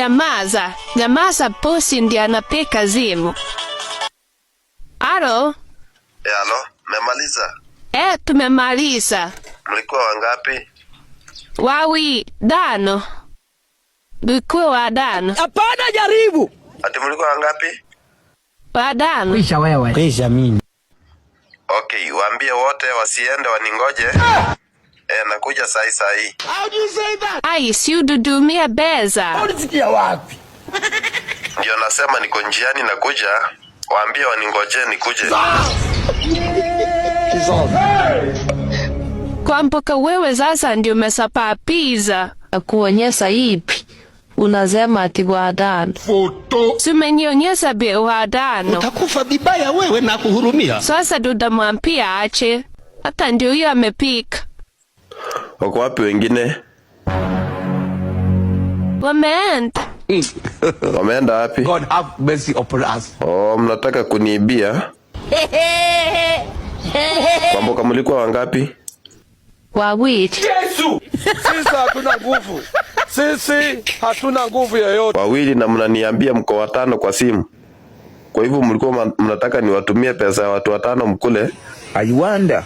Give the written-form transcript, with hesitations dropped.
Nyamaza, nyamaza, bosi ndiye anapika simu. Alo? Alo, mmemaliza? Tumemaliza. Mlikuwa wangapi? Dano. Mlikuwa wadano. Hapana, jaribu. Ati mlikuwa wangapi? Wadano. Kisha wewe. Kisha mimi. Okay, waambie wote wasiende waningoje. Nakuja saa hii. How do you say that? Ai, si ududumia beza. Unasikia wapi? Ndio nasema niko njiani nakuja. Waambie waningoje nikuje. Kwa mpaka wewe sasa ndio umesapa pizza. Kuonyesha ipi? Unasema ati wadano. Foto. Sumenionyesha bi wadano. Utakufa vibaya wewe na kuhurumia. Sasa dudamwambia ache. Hata ndio hiyo amepika. Wako wapi wengine? Wameenda. Wameenda wapi? God have mercy upon us. Mnataka kuniibia? Kwa mboka mlikuwa wangapi? Wawili. Yesu! Sisi hatuna nguvu. Sisi hatuna nguvu yoyote. Wawili na mnaniambia mko watano kwa simu. Kwa hivyo mlikuwa mnataka niwatumie pesa ya watu watano mkule? I wonder.